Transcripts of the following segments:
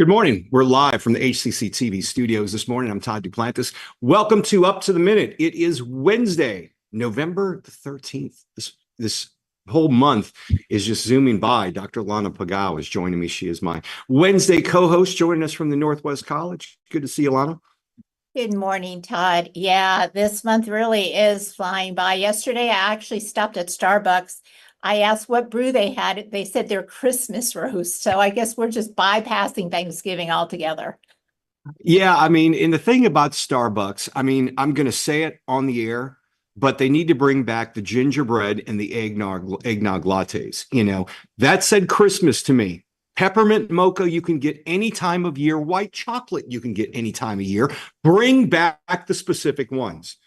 Good morning. We're live from the HCCTV studios this morning. I'm Todd Duplantis. Welcome to Up to the Minute. It is Wednesday, November the 13th. This whole month is just zooming by. Dr. Lana Pagao is joining me. She is my Wednesday co-host, joining us from the Northwest College. Good to see you, Lana. Good morning, Todd. Yeah, this month really is flying by. Yesterday, I actually stopped at Starbucks. I asked what brew they had. They said their Christmas roast. So I guess we're just bypassing Thanksgiving altogether. Yeah, and the thing about Starbucks, I'm going to say it on the air, but they need to bring back the gingerbread and the eggnog lattes. That said Christmas to me. Peppermint mocha you can get any time of year. White chocolate you can get any time of year. Bring back the specific ones.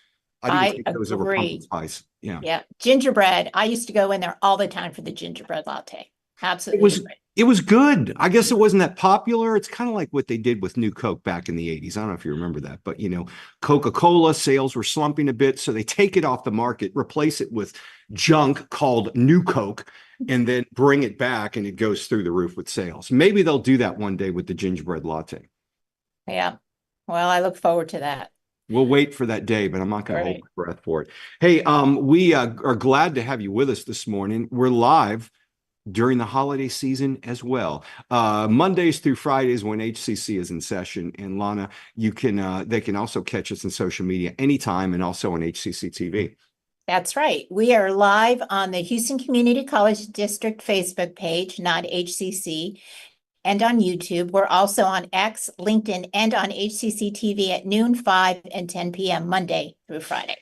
I didn't take those over pumpkin spice. Yeah. Gingerbread. I used to go in there all the time for the gingerbread latte. Absolutely. It was good. I guess it wasn't that popular. It's kind of like what they did with New Coke back in the 80s. I don't know if you remember that, but Coca-Cola sales were slumping a bit. So they take it off the market, replace it with junk called New Coke, and then bring it back and it goes through the roof with sales. Maybe they'll do that one day with the gingerbread latte. Yeah. Well, I look forward to that. We'll wait for that day, but I'm not going to hold my breath for it. Hey, we are glad to have you with us this morning. We're live during the holiday season as well. Mondays through Fridays when HCC is in session. And Lana, they can also catch us on social media anytime and also on HCCTV. That's right. We are live on the Houston Community College District Facebook page, not HCC, and on YouTube. We're also on X, LinkedIn, and on HCCTV at noon, 5, and 10 p.m. Monday through Friday.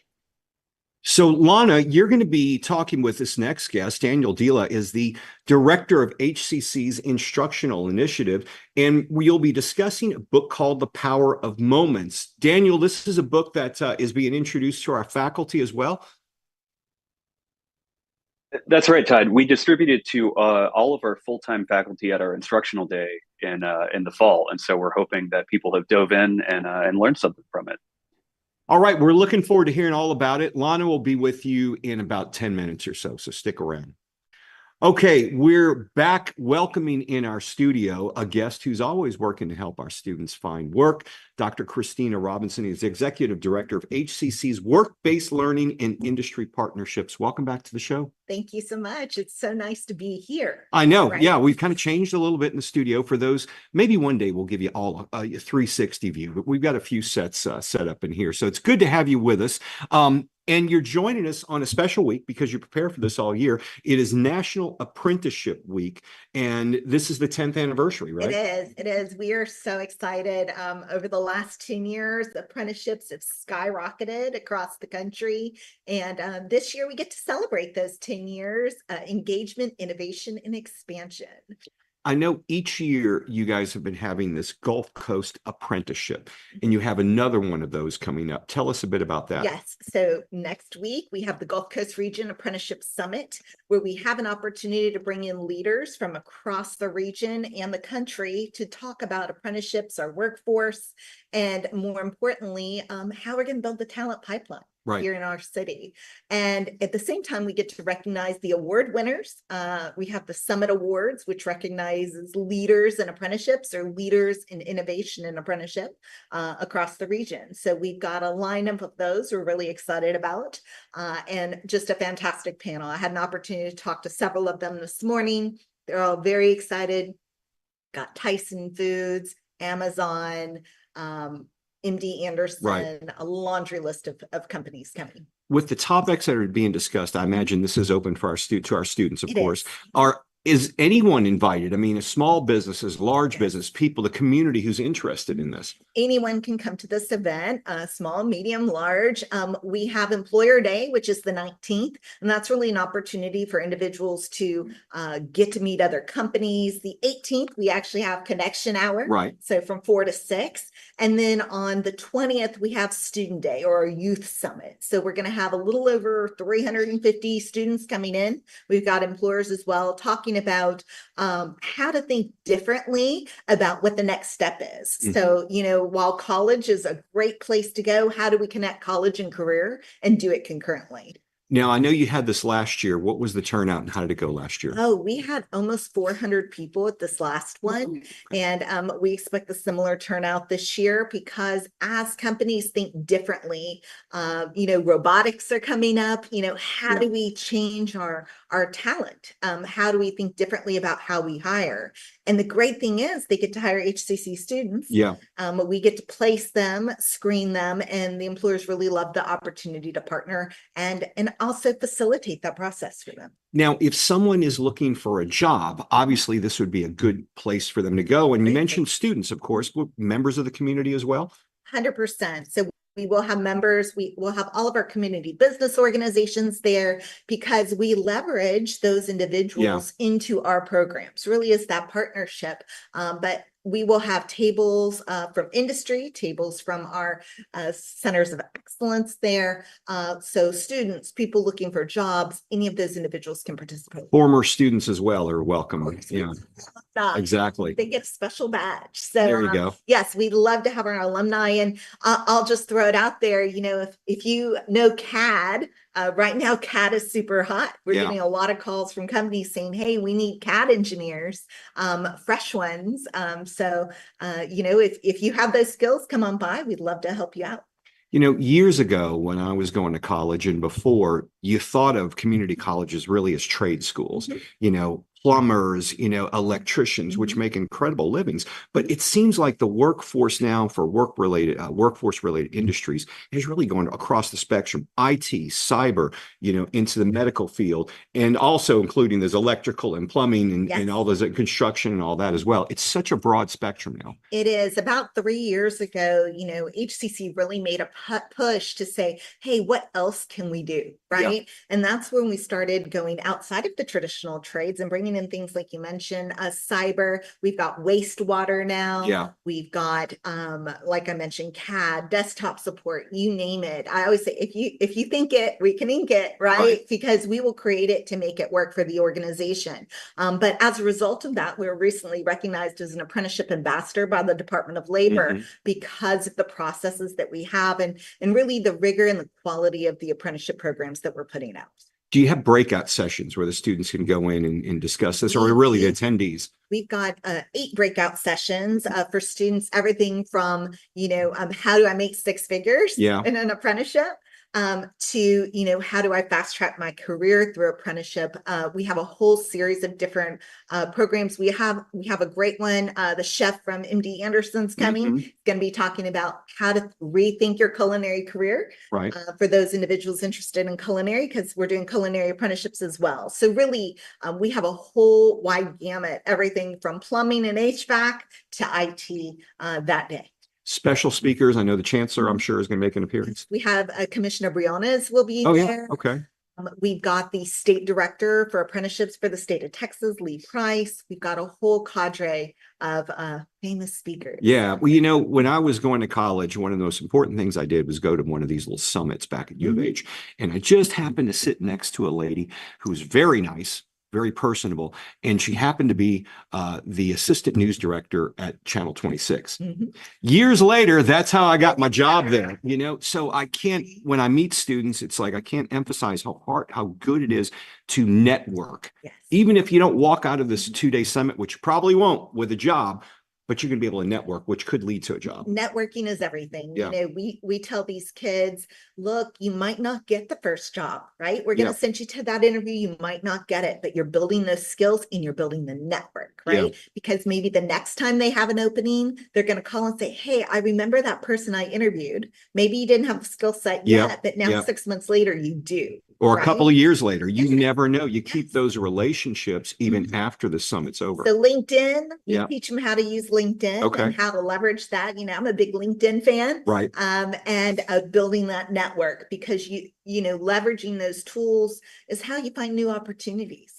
So, Lana, you're going to be talking with this next guest. Daniel Dylla is the director of HCC's Instructional Initiative, and you'll be discussing a book called The Power of Moments. Daniel, this is a book that is being introduced to our faculty as well. That's right, Todd. We distributed to all of our full-time faculty at our instructional day in the fall, and so we're hoping that people have dove in and learned something from it. All right, we're looking forward to hearing all about it. Lana will be with you in about 10 minutes or so stick around. Okay, we're back welcoming in our studio a guest who's always working to help our students find work. Dr. Christina Robinson is Executive Director of HCC's Work-Based Learning and Industry Partnerships. Welcome back to the show. Thank you so much. It's so nice to be here. I know. Right? Yeah, we've kind of changed a little bit in the studio for those. Maybe one day we'll give you all a 360 view, but we've got a few sets set up in here. So it's good to have you with us. And you're joining us on a special week because you prepare for this all year. It is National Apprenticeship Week, and this is the 10th anniversary, right? It is. We are so excited. Over the last 10 years, apprenticeships have skyrocketed across the country. And this year we get to celebrate those 10 years, engagement, innovation, and expansion. I know each year you guys have been having this Gulf Coast Apprenticeship, and you have another one of those coming up. Tell us a bit about that. Yes. So next week, we have the Gulf Coast Region Apprenticeship Summit, where we have an opportunity to bring in leaders from across the region and the country to talk about apprenticeships, our workforce, and more importantly, how we're going to build the talent pipeline. Right. Here in our city. And at the same time, we get to recognize the award winners. We have the Summit Awards, which recognizes leaders in apprenticeships or leaders in innovation and apprenticeship across the region. So we've got a lineup of those we're really excited about, and just a fantastic panel. I had an opportunity to talk to several of them this morning. They're all very excited. Got Tyson Foods, Amazon, MD Anderson, right. A laundry list of companies coming. With the topics that are being discussed, I imagine this is open for our students, of course. Is anyone invited? I mean, small businesses, large business, people, the community who's interested in this? Anyone can come to this event, small, medium, large. We have Employer Day, which is the 19th, and that's really an opportunity for individuals to get to meet other companies. The 18th, we actually have Connection Hour, right? So from 4 to 6. And then on the 20th, we have Student Day or Youth Summit. So we're going to have a little over 350 students coming in. We've got employers as well talking about how to think differently about what the next step is. Mm-hmm. So, while college is a great place to go, how do we connect college and career and do it concurrently? Now, I know you had this last year. What was the turnout and how did it go last year? Oh, we had almost 400 people at this last one. And we expect a similar turnout this year because as companies think differently, robotics are coming up, how do we change our talent? How do we think differently about how we hire? And the great thing is they get to hire HCC students. Yeah. We get to place them, screen them, and the employers really love the opportunity to partner and also facilitate that process for them. Now, if someone is looking for a job, obviously this would be a good place for them to go. And you mentioned students, of course, members of the community as well. 100%. So we will have members, we will have all of our community business organizations there because we leverage those individuals into our programs. Really is that partnership. But we will have tables from industry, tables from our centers of excellence there. So students, people looking for jobs, any of those individuals can participate. Former students as well are welcome. Yeah, exactly. They get a special badge. So there you go. Yes, we'd love to have our alumni. And I'll just throw it out there. If you know CAD, right now CAD is super hot. We're getting a lot of calls from companies saying, hey, we need CAD engineers, fresh ones. If you have those skills, come on by. We'd love to help you out. Years ago when I was going to college and before, you thought of community colleges really as trade schools, plumbers, electricians, which make incredible livings. But it seems like the workforce now for workforce-related industries has really gone across the spectrum, IT, cyber, into the medical field, and also including there's electrical and plumbing and all those construction and all that as well. It's such a broad spectrum now. It is. About 3 years ago, HCC really made a push to say, hey, what else can we do? Right. Yeah. And that's when we started going outside of the traditional trades and bringing in things like you mentioned, cyber. We've got wastewater now. Yeah. We've got, like I mentioned, CAD, desktop support, you name it. I always say, if you think it, we can ink it, right? Because we will create it to make it work for the organization. But as a result of that, we were recently recognized as an apprenticeship ambassador by the Department of Labor because of the processes that we have and really the rigor and the quality of the apprenticeship programs that we're putting out. Do you have breakout sessions where the students can go in and discuss this, or really the attendees? We've got 8 breakout sessions for students, everything from, how do I make 6 figures in an apprenticeship? To, how do I fast track my career through apprenticeship? We have a whole series of different programs. We have a great one. The chef from MD Anderson's coming. He's going to be talking about how to rethink your culinary career for those individuals interested in culinary, because we're doing culinary apprenticeships as well. So really, we have a whole wide gamut, everything from plumbing and HVAC to IT that day. Special speakers. I know the chancellor, I'm sure, is going to make an appearance. We have Commissioner Briones will be there. Okay. We've got the state director for apprenticeships for the state of Texas, Lee Price. We've got a whole cadre of famous speakers. Yeah. Well, when I was going to college, one of the most important things I did was go to one of these little summits back at U of H. And I just happened to sit next to a lady who's very nice, very personable, and she happened to be the assistant news director at Channel 26. Years later, that's how I got my job there. So I can't, when I meet students, it's like I can't emphasize how good it is to network. Even if you don't walk out of this 2-day summit, which you probably won't with a job, but you're going to be able to network, which could lead to a job. Networking is everything. We tell these kids, look, you might not get the first job, right? We're going to send you to that interview. You might not get it, but you're building those skills and you're building the network, right? Because maybe the next time they have an opening, they're going to call and say, hey, I remember that person I interviewed. Maybe you didn't have the skill set yet, but now 6 months later you do. Or a couple of years later, you never know. You keep those relationships even after the summit's over. So LinkedIn, you teach them how to use LinkedIn and how to leverage that. I'm a big LinkedIn fan, and building that network, because leveraging those tools is how you find new opportunities.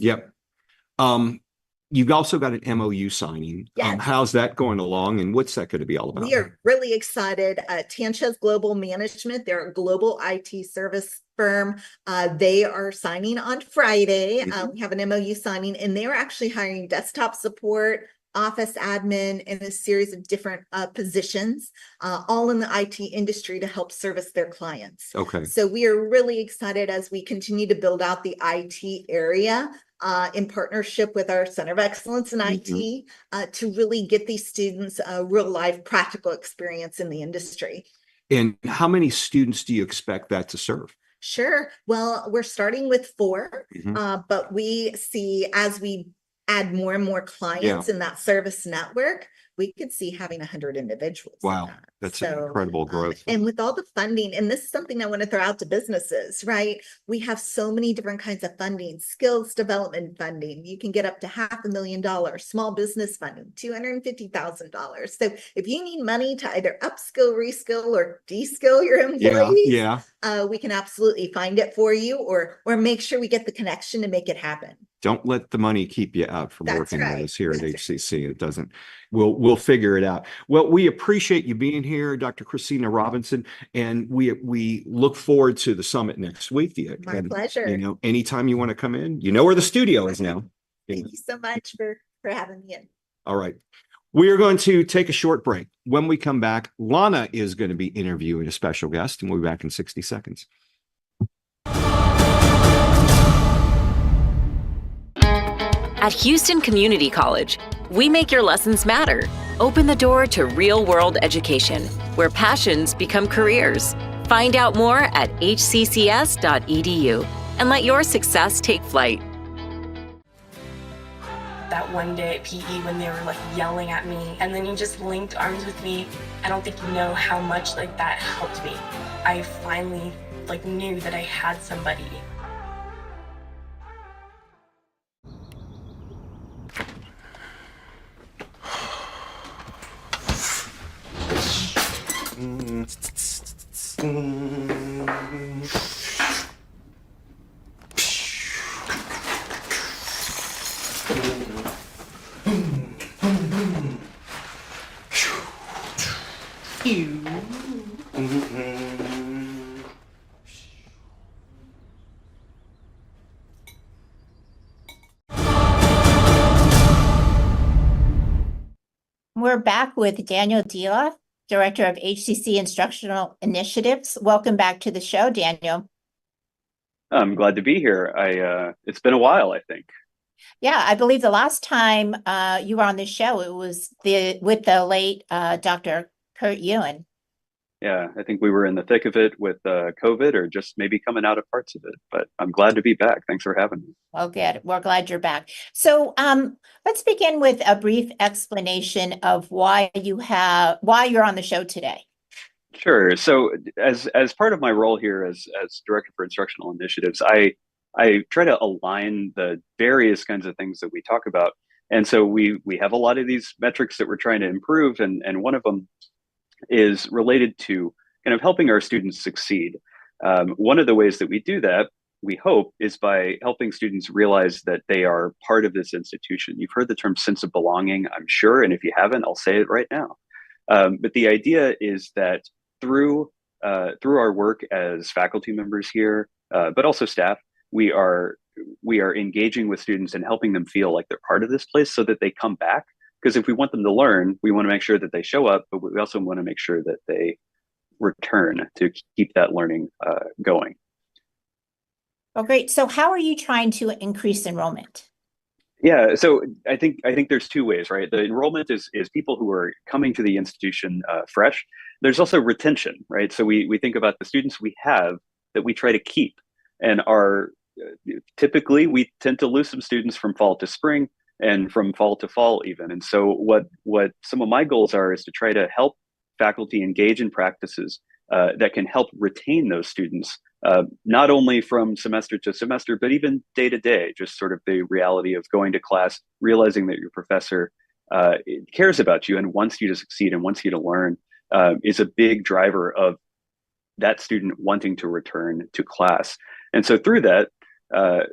You've also got an MOU signing. How's that going along, and what's that going to be all about? We are really excited. TanChes Global Management, they're a global IT service firm. They are signing on Friday. We have an MOU signing, and they're actually hiring desktop support, office admin, and a series of different positions, all in the IT industry to help service their clients. Okay. So we are really excited as we continue to build out the IT area in partnership with our Center of Excellence in IT to really get these students a real life practical experience in the industry. And how many students do you expect that to serve? Sure. Well, we're starting with 4, but we see as we add more and more clients in that service network, we could see having 100 individuals. Wow, that's an incredible growth. And with all the funding, and this is something I want to throw out to businesses, right? We have so many different kinds of funding, skills development funding. You can get up to $500,000, small business funding, $250,000. So if you need money to either upskill, reskill, or deskill your employees, we can absolutely find it for you, or make sure we get the connection to make it happen. Don't let the money keep you out from working with us here at HCC. It doesn't. We'll figure it out. Well, we appreciate you being here, Dr. Christina Robinson, and we look forward to the summit next week. My pleasure. You know, anytime you want to come in, you know where the studio is now. Thank you so much for having me in. All right. We are going to take a short break. When we come back, Lana is going to be interviewing a special guest, and we'll be back in 60 seconds. At Houston Community College, we make your lessons matter. Open the door to real-world education, where passions become careers. Find out more at hccs.edu and let your success take flight. That one day at PE when they were like yelling at me, and then you just linked arms with me. I don't think you know how much like that helped me. I finally like knew that I had somebody. We're back with Daniel Dylla, Director of HCC Instructional Initiatives. Welcome back to the show, Daniel. I'm glad to be here. It's been a while, I think. Yeah, I believe the last time you were on the show, it was with the late Dr. Kurt Ewan. Yeah, I think we were in the thick of it with COVID, or just maybe coming out of parts of it. But I'm glad to be back. Thanks for having me. Well, good. We're glad you're back. So let's begin with a brief explanation of why you're on the show today. Sure. So as part of my role here as Director for Instructional Initiatives, I try to align the various kinds of things that we talk about. And so we have a lot of these metrics that we're trying to improve, and one of them is related to kind of helping our students succeed. One of the ways that we do that, we hope, is by helping students realize that they are part of this institution. You've heard the term sense of belonging, I'm sure, and if you haven't, I'll say it right now. But the idea is that through our work as faculty members here, but also staff, we are engaging with students and helping them feel like they're part of this place so that they come back. Because if we want them to learn, we want to make sure that they show up, but we also want to make sure that they return to keep that learning going. Oh, great. So how are you trying to increase enrollment? Yeah, so I think there's two ways, right? The enrollment is people who are coming to the institution fresh. There's also retention, right? So we think about the students we have that we try to keep, and typically we tend to lose some students from fall to spring, and from fall to fall even. And so what some of my goals are is to try to help faculty engage in practices that can help retain those students, not only from semester to semester, but even day to day, just sort of the reality of going to class, realizing that your professor cares about you and wants you to succeed and wants you to learn is a big driver of that student wanting to return to class. And so through that,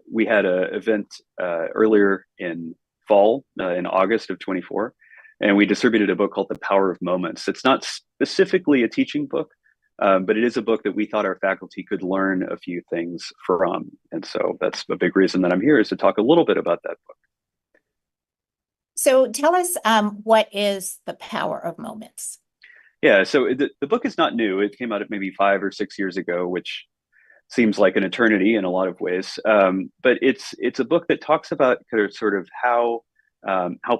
we had an event earlier in fall, in August of 24, and we distributed a book called The Power of Moments. It's not specifically a teaching book, but it is a book that we thought our faculty could learn a few things from. And so that's a big reason that I'm here, is to talk a little bit about that book. So tell us, what is the power of moments? Yeah, so the book is not new. It came out maybe 5 or 6 years ago, which seems like an eternity in a lot of ways. But it's a book that talks about kind of sort of how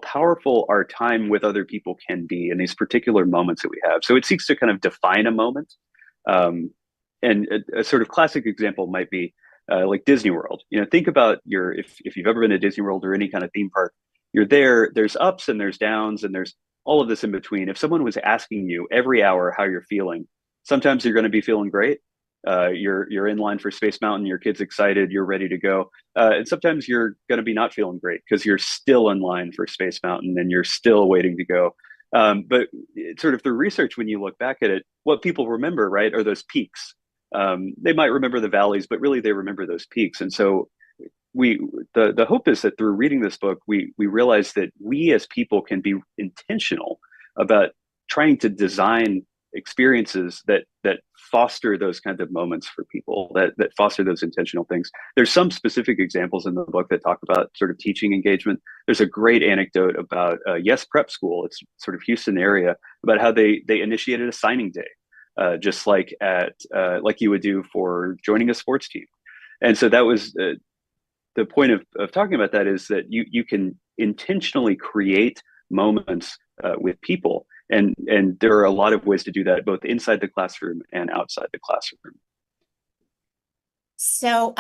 powerful our time with other people can be in these particular moments that we have. So it seeks to kind of define a moment. Um, and a sort of classic example might be like Disney World. You know, think about if you've ever been to Disney World or any kind of theme park, you're there. There's ups and there's downs and there's all of this in between. If someone was asking you every hour how you're feeling, sometimes you're going to be feeling great. You're in line for Space Mountain, your kid's excited, you're ready to go, and sometimes you're going to be not feeling great because you're still in line for Space Mountain and you're still waiting to go. But sort of through research, when you look back at it, what people remember, right, are those peaks. They might remember the valleys, but really they remember those peaks. And so the hope is that through reading this book, we realize that we as people can be intentional about trying to design experiences that foster those kinds of moments for people, that foster those intentional things. There's some specific examples in the book that talk about sort of teaching engagement. There's a great anecdote about Yes Prep School. It's sort of Houston area, about how they initiated a signing day, just like like you would do for joining a sports team. And so that was the point of talking about that, is that you can intentionally create moments with people. And there are a lot of ways to do that, both inside the classroom and outside the classroom. So,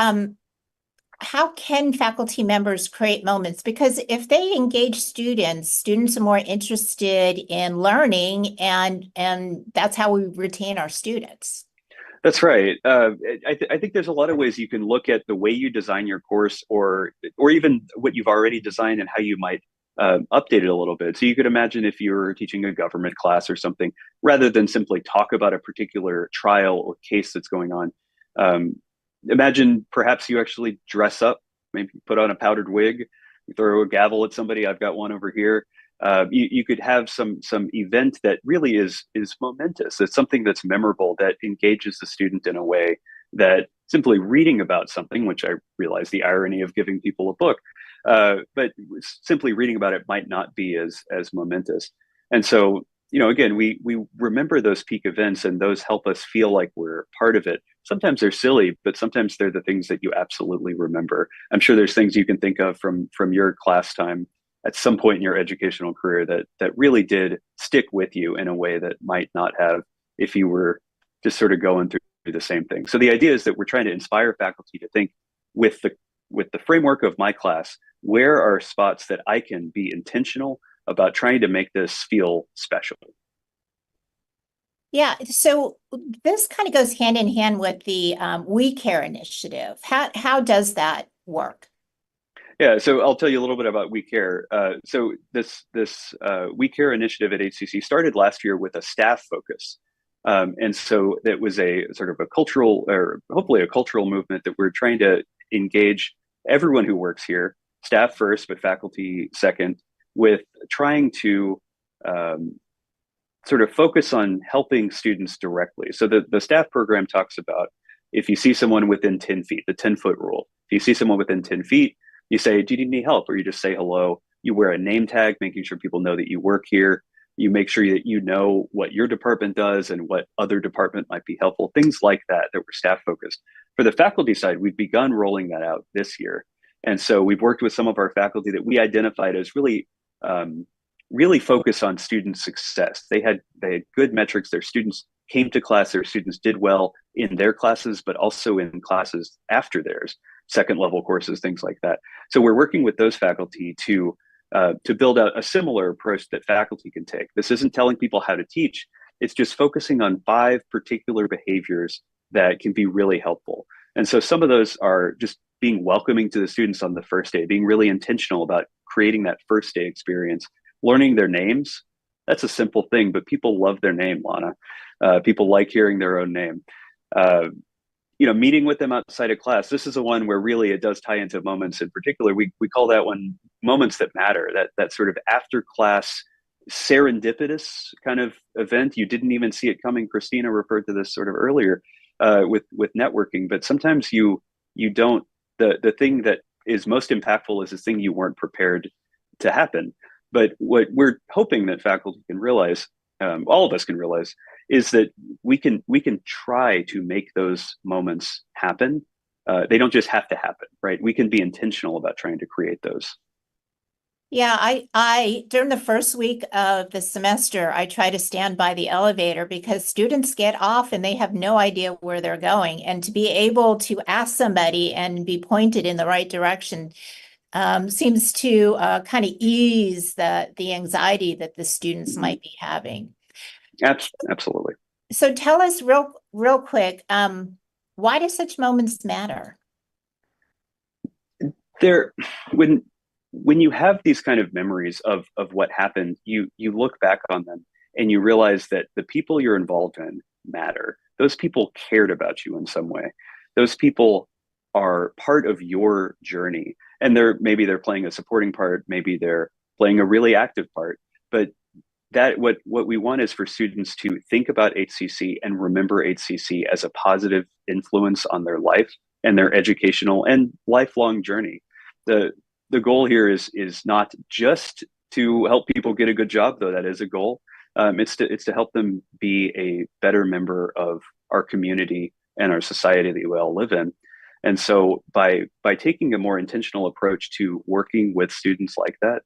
how can faculty members create moments? Because if they engage students are more interested in learning, and that's how we retain our students. That's right. I think there's a lot of ways you can look at the way you design your course, or even what you've already designed and how you might update it a little bit. So you could imagine if you were teaching a government class or something, rather than simply talk about a particular trial or case that's going on, imagine perhaps you actually dress up, maybe put on a powdered wig, throw a gavel at somebody. I've got one over here. You could have some event that really is momentous. It's something that's memorable, that engages the student in a way that simply reading about something, which I realize the irony of giving people a book, but simply reading about it might not be as momentous. And so, again, we remember those peak events, and those help us feel like we're part of it. Sometimes they're silly, but sometimes they're the things that you absolutely remember. I'm sure there's things you can think of from your class time at some point in your educational career that really did stick with you in a way that might not have if you were just sort of going through the same thing. So the idea is that we're trying to inspire faculty to think with the framework of my class, where are spots that I can be intentional about trying to make this feel special? Yeah, so this kind of goes hand in hand with the We Care initiative. How does that work? Yeah, so I'll tell you a little bit about We Care. So this We Care initiative at HCC started last year with a staff focus. And so it was a sort of a cultural, or hopefully a cultural movement, that we're trying to engage everyone who works here, staff first, but faculty second, with trying to sort of focus on helping students directly. So the staff program talks about, if you see someone within 10 feet, the 10-foot rule. If you see someone within 10 feet, you say, do you need any help? Or you just say hello. You wear a name tag, making sure people know that you work here. You make sure that you know what your department does and what other department might be helpful, things like that were staff focused. For the faculty side, we've begun rolling that out this year. And so we've worked with some of our faculty that we identified as really focused on student success. They had good metrics. Their students came to class, their students did well in their classes, but also in classes after theirs, second level courses, things like that. So we're working with those faculty to build out a similar approach that faculty can take. This isn't telling people how to teach. It's just focusing on 5 particular behaviors that can be really helpful. And so some of those are just being welcoming to the students on the first day, being really intentional about creating that first day experience, learning their names. That's a simple thing, but people love their name, Lana. People like hearing their own name. Meeting with them outside of class. This is the one where really it does tie into moments in particular. We call that one moments that matter, that sort of after class serendipitous kind of event. You didn't even see it coming. Christina referred to this sort of earlier with networking, but sometimes you don't, the thing that is most impactful is the thing you weren't prepared to happen. But what we're hoping that faculty can realize, all of us can realize, is that we can try to make those moments happen. They don't just have to happen, right? We can be intentional about trying to create those. Yeah, I during the first week of the semester, I try to stand by the elevator because students get off and they have no idea where they're going. And to be able to ask somebody and be pointed in the right direction seems to kind of ease the anxiety that the students might be having. Absolutely. So tell us real quick, why do such moments matter? There, when you have these kind of memories of what happened, you look back on them and you realize that the people you're involved in matter. Those people cared about you in some way. Those people are part of your journey, and maybe they're playing a supporting part, maybe they're playing a really active part. But that what we want is for students to think about HCC and remember HCC as a positive influence on their life and their educational and lifelong journey. The goal here is not just to help people get a good job, though that is a goal. It's to help them be a better member of our community and our society that we all live in. And so by taking a more intentional approach to working with students like that,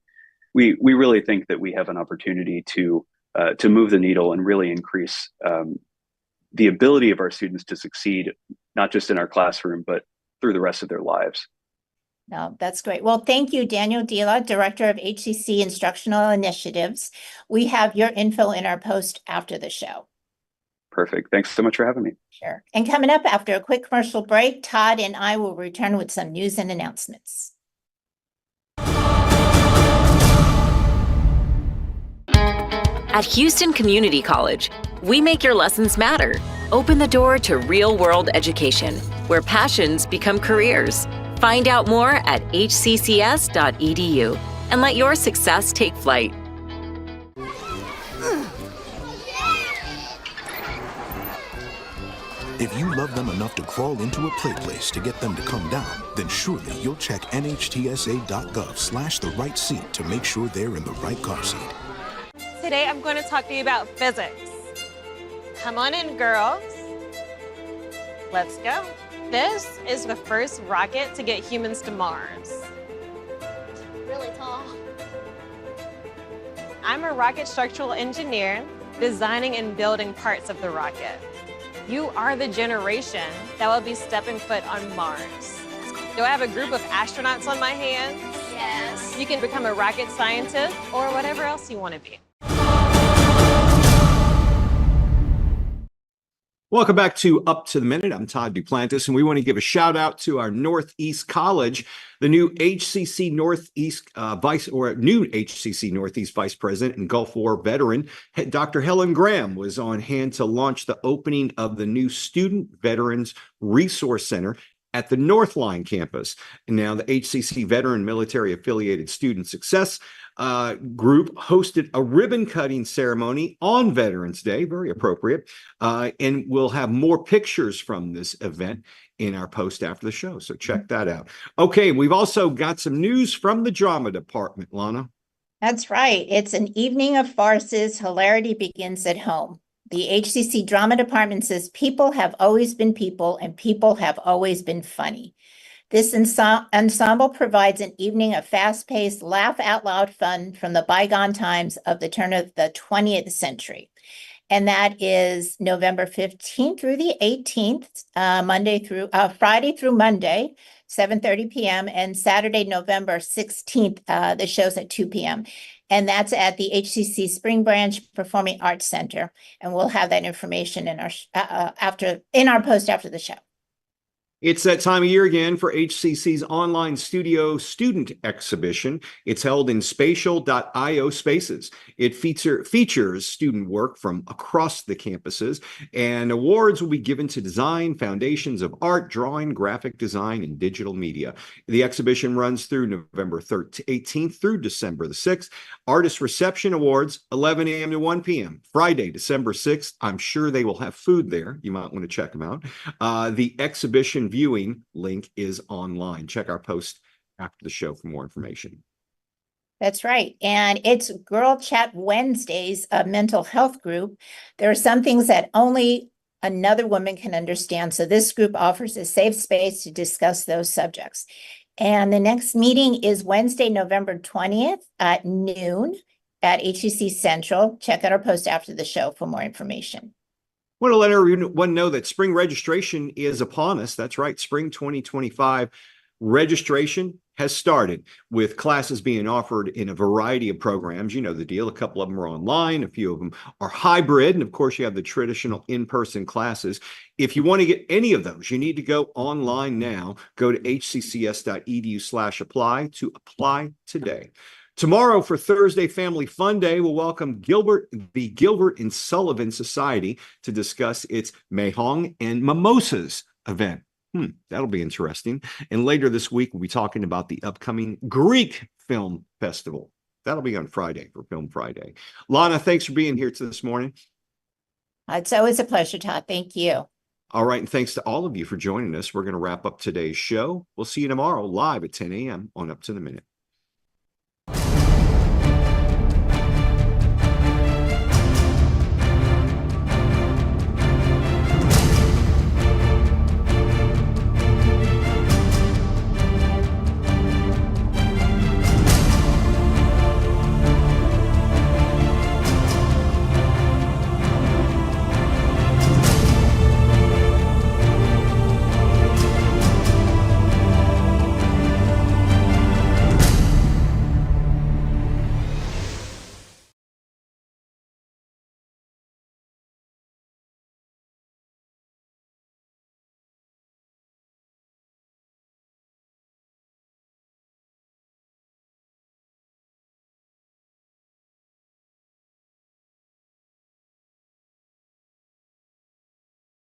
we really think that we have an opportunity to move the needle and really increase the ability of our students to succeed, not just in our classroom, but through the rest of their lives. No, that's great. Well, thank you, Daniel Dylla, Director of HCC Instructional Initiatives. We have your info in our post after the show. Perfect. Thanks so much for having me. Sure. And coming up after a quick commercial break, Todd and I will return with some news and announcements. At Houston Community College, we make your lessons matter. Open the door to real-world education, where passions become careers. Find out more at hccs.edu and let your success take flight. If you love them enough to crawl into a play place to get them to come down, then surely you'll check nhtsa.gov/the right seat to make sure they're in the right car seat. Today I'm going to talk to you about physics. Come on in, girls. Let's go. This is the first rocket to get humans to Mars. Really tall. I'm a rocket structural engineer, designing and building parts of the rocket. You are the generation that will be stepping foot on Mars. Do I have a group of astronauts on my hands? Yes. You can become a rocket scientist or whatever else you want to be. Welcome back to Up to the Minute. I'm Todd Duplantis, and we want to give a shout out to our Northeast College. The new HCC Northeast new HCC Northeast Vice President and Gulf War veteran, Dr. Helen Graham, was on hand to launch the opening of the new Student Veterans Resource Center at the Northline campus. And now the HCC Veteran Military Affiliated Student Success group hosted a ribbon cutting ceremony on Veterans Day, very appropriate, and we'll have more pictures from this event in our post after the show, so check that out. Okay, we've also got some news from the drama department, Lana. That's right. It's an evening of farces. Hilarity begins at home. The HCC drama department says people have always been people and people have always been funny. This ensemble provides an evening of fast-paced, laugh-out-loud fun from the bygone times of the turn of the 20th century. And that is November 15th through the 18th, Friday through Monday, 7:30 p.m., and Saturday, November 16th, the show's at 2 p.m. And that's at the HCC Spring Branch Performing Arts Center. And we'll have that information in our post after the show. It's that time of year again for HCC's online studio student exhibition. It's held in spatial.io spaces. It features student work from across the campuses, and awards will be given to design, foundations of art, drawing, graphic design, and digital media. The exhibition runs through November 18th through December the 6th. Artist reception awards, 11 a.m. to 1 p.m. Friday, December 6th. I'm sure they will have food there. You might want to check them out. The exhibition viewing link is online. Check our post after the show for more information. That's right. And it's Girl Chat Wednesdays, a mental health group. There are some things that only another woman can understand. So this group offers a safe space to discuss those subjects. And the next meeting is Wednesday, November 20th at noon at HCC Central. Check out our post after the show for more information. I want to let everyone know that spring registration is upon us. That's right. Spring 2025 registration has started with classes being offered in a variety of programs. You know the deal. A couple of them are online. A few of them are hybrid. And of course, you have the traditional in-person classes. If you want to get any of those, you need to go online now. Go to hccs.edu/apply to apply today. Tomorrow for Thursday Family Fun Day, we'll welcome the Gilbert and Sullivan Society to discuss its Mahong and Mimosas event. That'll be interesting. And later this week, we'll be talking about the upcoming Greek Film Festival. That'll be on Friday for Film Friday. Lana, thanks for being here this morning. It's always a pleasure, Todd. Thank you. All right. And thanks to all of you for joining us. We're going to wrap up today's show. We'll see you tomorrow live at 10 a.m. on Up to the Minute.